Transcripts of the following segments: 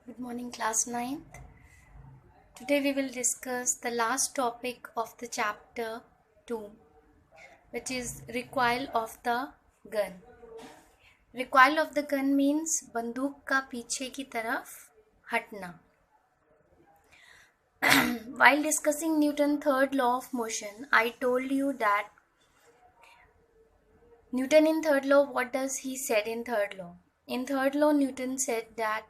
Good morning, class 9th. Today we will discuss the last topic of the chapter 2, which is recoil of the gun. Recoil of the gun means बंदूक का पीछे की तरफ हटना. While discussing Newton's third law of motion, I told you that Newton in third law, what does he said in third law? In third law, Newton said that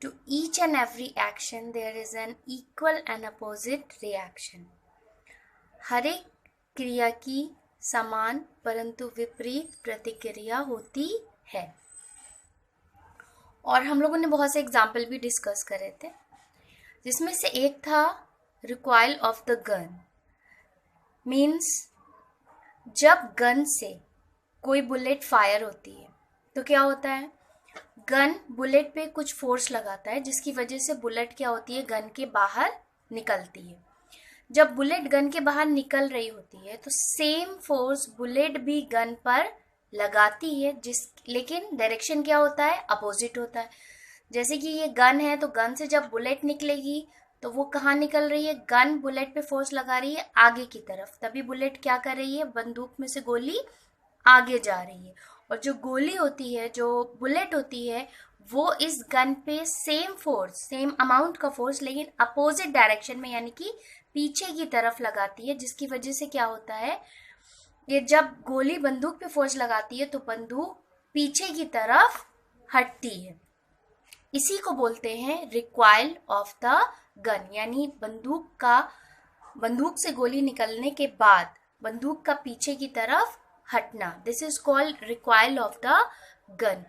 to each and every action there is an equal and opposite reaction. हर एक क्रिया की समान परंतु विपरीत प्रतिक्रिया होती है. और हम लोगों ने बहुत से एग्जाम्पल भी डिस्कस करे थे, जिसमें से एक था recoil of the gun. Means जब गन से कोई बुलेट फायर होती है तो क्या होता है, गन बुलेट पे कुछ फोर्स लगाता है जिसकी वजह से बुलेट क्या होती है, गन के बाहर निकलती है. जब बुलेट गन के बाहर निकल रही होती है तो सेम फोर्स बुलेट भी गन पर लगाती है, लेकिन डायरेक्शन क्या होता है, अपोजिट होता है. जैसे कि ये गन है तो गन से जब बुलेट निकलेगी तो वो कहाँ निकल रही है, गन बुलेट पे फोर्स लगा रही है आगे की तरफ, तभी बुलेट क्या कर रही है, बंदूक में से गोली आगे जा रही है. और जो गोली होती है, जो बुलेट होती है, वो इस गन पे सेम फोर्स, सेम अमाउंट का फोर्स लेकिन अपोजिट डायरेक्शन में यानी कि पीछे की तरफ लगाती है, जिसकी वजह से क्या होता है, ये जब गोली बंदूक पे फोर्स लगाती है तो बंदूक पीछे की तरफ हटती है. इसी को बोलते हैं रिकॉइल ऑफ द गन, यानी बंदूक से गोली निकलने के बाद बंदूक का पीछे की तरफ हटना. This is called recoil of the gun.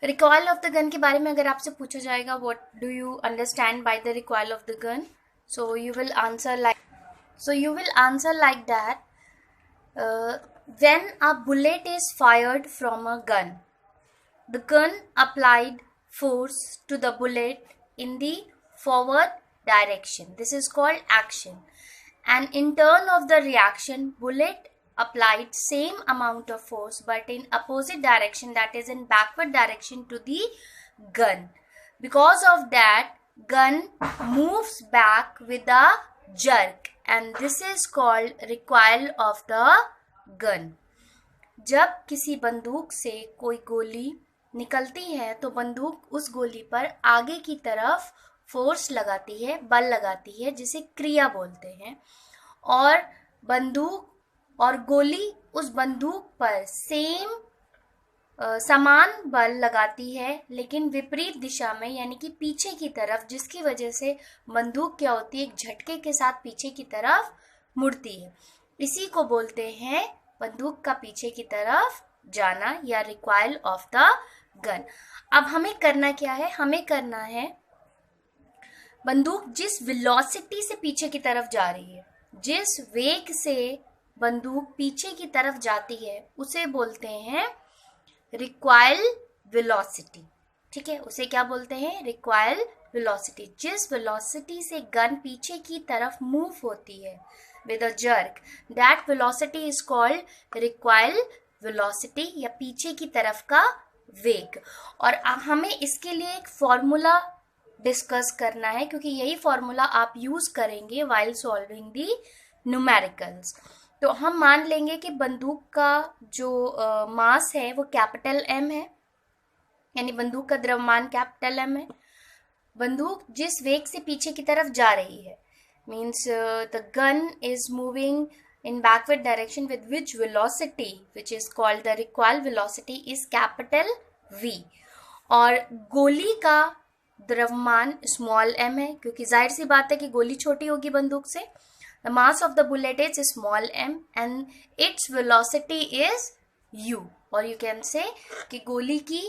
Recoil of the gun के बारे में अगर आपसे पूछा जाएगा what do you understand by the recoil of the gun, so you will answer like that. When a bullet is fired from a gun, the gun applied force to the bullet in the forward direction. This is called action. And in turn of the reaction, bullet applied same amount of force but in opposite direction, that is in backward direction to the gun. Because of that, gun moves back with a jerk and this is called recoil of the gun. जब किसी बंदूक से कोई गोली निकलती है तो बंदूक उस गोली पर आगे की तरफ फोर्स लगाती है, बल लगाती है, जिसे क्रिया बोलते हैं. और बंदूक और गोली उस बंदूक पर समान बल लगाती है लेकिन विपरीत दिशा में यानी कि पीछे की तरफ, जिसकी वजह से बंदूक क्या होती है, एक झटके के साथ पीछे की तरफ मुड़ती है. इसी को बोलते हैं बंदूक का पीछे की तरफ जाना या रिकॉइल ऑफ द गन. अब हमें करना क्या है, हमें करना है बंदूक जिस वेलोसिटी से पीछे की तरफ जा रही है, जिस वेग से बंदूक पीछे की तरफ जाती है, उसे बोलते हैं रिकॉइल वेलोसिटी. ठीक है, उसे क्या बोलते हैं, रिकॉइल वेलोसिटी. जिस वेलोसिटी से गन पीछे की तरफ मूव होती है with a jerk, that velocity is called recoil velocity या पीछे की तरफ का वेग. और हमें इसके लिए एक फॉर्मूला डिस्कस करना है, क्योंकि यही फॉर्मूला आप यूज करेंगे व्हाइल सॉल्विंग दी न्यूमेरिकल्स. तो हम मान लेंगे कि बंदूक का जो मास है वो कैपिटल एम है, यानी बंदूक का द्रव्यमान कैपिटल एम है. बंदूक जिस वेग से पीछे की तरफ जा रही है, means the gun is moving in backward direction with which velocity, which is called the recoil velocity, is capital V. और गोली का द्रव्यमान स्मॉल m है, क्योंकि जाहिर सी बात है कि गोली छोटी होगी बंदूक से. The mass of the bullet is small m and its velocity is u. और you can say कि गोली की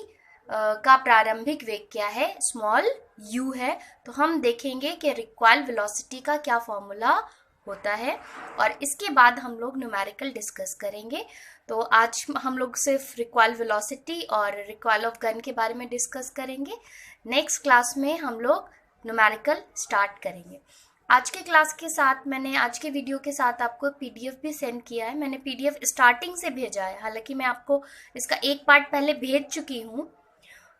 का प्रारंभिक वेग क्या है, स्मॉल u है. तो हम देखेंगे कि रिकॉइल वेलोसिटी का क्या फॉर्मूला होता है और इसके बाद हम लोग न्यूमेरिकल डिस्कस करेंगे. तो आज हम लोग सिर्फ रिकॉइल वेलोसिटी और रिकॉइल ऑफ गन के बारे में डिस्कस करेंगे. नेक्स्ट क्लास में हम लोग न्यूमेरिकल स्टार्ट करेंगे. आज के क्लास के साथ मैंने आज के वीडियो के साथ आपको पीडीएफ भी सेंड किया है. मैंने पीडीएफ स्टार्टिंग से भेजा है, हालांकि मैं आपको इसका एक पार्ट पहले भेज चुकी हूँ,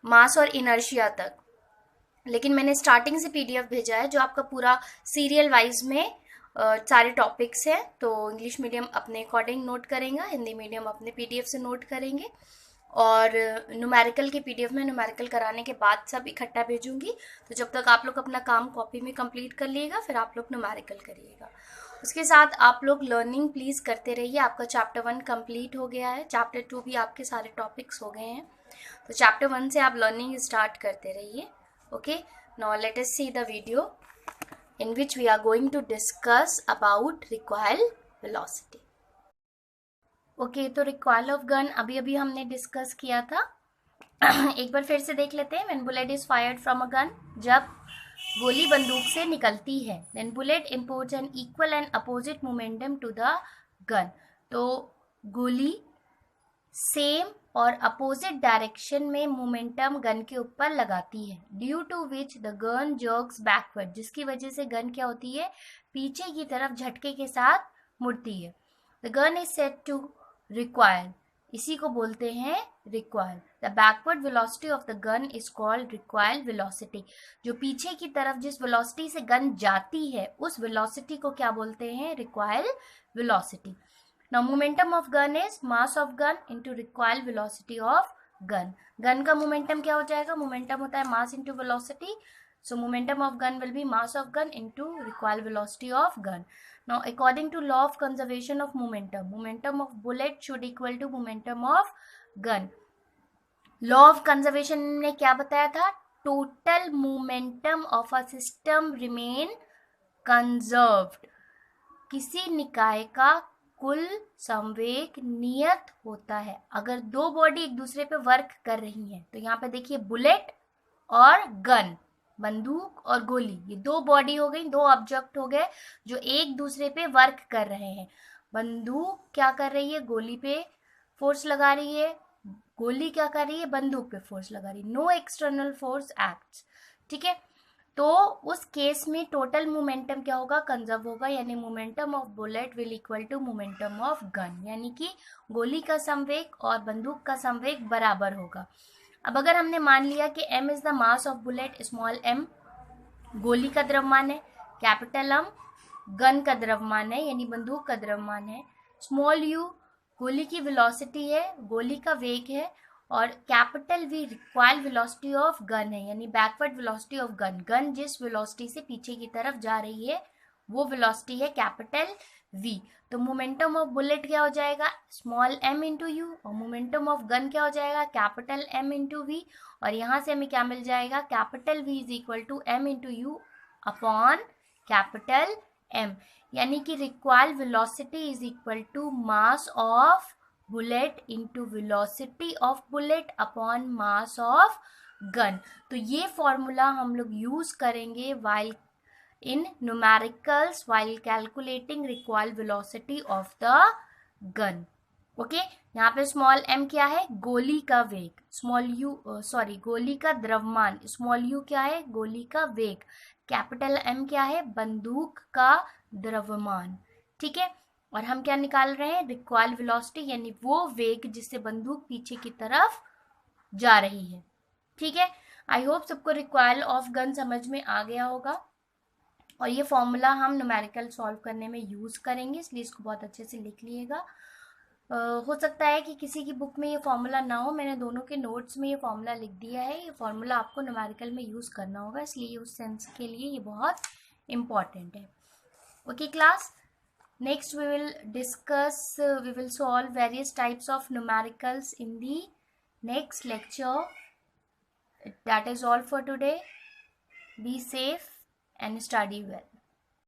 मास और इनर्शिया तक. लेकिन मैंने स्टार्टिंग से PDF भेजा है जो आपका पूरा सीरियल वाइज में सारे टॉपिक्स हैं। तो इंग्लिश मीडियम अपने अकॉर्डिंग नोट करेंगे, हिंदी मीडियम अपने PDF से नोट करेंगे, और न्यूमेरिकल के PDF में न्यूमेरिकल कराने के बाद सब इकट्ठा भेजूंगी। तो जब तक आप लोग अपना काम कॉपी में कंप्लीट कर लीजिएगा, फिर आप लोग न्यूमेरिकल करिएगा। उसके साथ आप लोग लर्निंग प्लीज़ करते रहिए। आपका चैप्टर 1 कंप्लीट हो गया है, चैप्टर 2 भी आपके सारे टॉपिक्स हो गए हैं, तो चैप्टर 1 से आप लर्निंग स्टार्ट करते रहिए। Okay, now let us see the video in which we are going to discuss about recoil velocity. Okay, तो रिकॉइल ऑफ गन अभी हमने डिस्कस किया था। एक बार फिर से देख लेते हैं। When bullet is fired from a gun, जब गोली बंदूक से निकलती है, then bullet imports an equal and opposite momentum to the gun. तो गोली सेम और अपोजिट डायरेक्शन में मोमेंटम गन के ऊपर लगाती है, due to which the gun jerks backward, जिसकी वजह से गन क्या होती है, पीछे की तरफ झटके के साथ मुड़ती है। The gun is said to recoil, इसी को बोलते हैं recoil. The backward velocity of the gun is called recoil velocity. जो पीछे की तरफ जिस वेलोसिटी से गन जाती है, उस वेलोसिटी को क्या बोलते हैं, recoil velocity. Now momentum of gun is mass of gun into recoil velocity of gun. Gun का momentum क्या हो जाएगा, momentum होता है mass into velocity, so momentum of gun will be mass of gun into recoil velocity of gun. Now according to law of conservation of momentum, momentum of bullet should equal to momentum of gun. Law of conservation ने क्या बताया था, total momentum of a system remain conserved. किसी निकाय का कुल संवेग नियत होता है अगर दो बॉडी एक दूसरे पे वर्क कर रही हैं। तो यहाँ पे देखिए, बुलेट और गन, बंदूक और गोली, ये दो बॉडी हो गई, दो ऑब्जेक्ट हो गए जो एक दूसरे पे वर्क कर रहे हैं। बंदूक क्या कर रही है, गोली पे फोर्स लगा रही है, गोली क्या कर रही है, बंदूक पे फोर्स लगा रही है। नो एक्सटर्नल फोर्स एक्ट्स, ठीक है। तो उस केस में टोटल मोमेंटम क्या होगा, कंजर्व होगा, यानी momentum of bullet will equal to momentum of gun, यानी कि गोली का संवेग और बंदूक का संवेग बराबर होगा। अब अगर हमने मान लिया कि m is the mass of bullet, small m गोली का द्रव्यमान है, कैपिटल M गन का द्रव्यमान है यानी बंदूक का द्रव्यमान है, स्मॉल u गोली की वेलोसिटी है, गोली का वेग है, और capital V required velocity of gun है यानी backward velocity of gun. Gun जिस वेलोसिटी से पीछे की तरफ जा रही है वो वेलोसिटी है कैपिटल V। तो मोमेंटम ऑफ बुलेट क्या हो जाएगा, स्मॉल m इंटू यू, और मोमेंटम ऑफ गन क्या हो जाएगा, कैपिटल M इंटू V। और यहाँ से हमें क्या मिल जाएगा, capital V is equal to m into u upon capital M, यानी कि required velocity is equal to mass of bullet into velocity of bullet upon mass of gun. तो ये फॉर्मूला हम लोग यूज करेंगे while in numericals while calculating required velocity of the gun. Okay, यहाँ पे small m क्या है, गोली का वेग, स्मॉल u गोली का द्रव्यमान, स्मॉल u क्या है, गोली का वेग, कैपिटल M क्या है, बंदूक का द्रव्यमान, ठीक है। और हम क्या निकाल रहे हैं, रिक्वायर्ड वेलोसिटी, यानी वो वेग जिससे बंदूक पीछे की तरफ जा रही है, ठीक है। आई होप सबको रिक्वायर्ड ऑफ गन समझ में आ गया होगा, और ये फॉर्मूला हम न्यूमेरिकल सॉल्व करने में यूज करेंगे, इसलिए इसको बहुत अच्छे से लिख लिएगा। हो सकता है कि किसी की बुक में ये फॉर्मूला ना हो, मैंने दोनों के नोट्स में ये फॉर्मूला लिख दिया है। ये फॉर्मूला आपको न्यूमेरिकल में यूज करना होगा, इसलिए उस सेंस के लिए ये बहुत इम्पॉर्टेंट है। Okay class, next we will solve various types of numericals in the next lecture. That is all for today. Be safe and study well.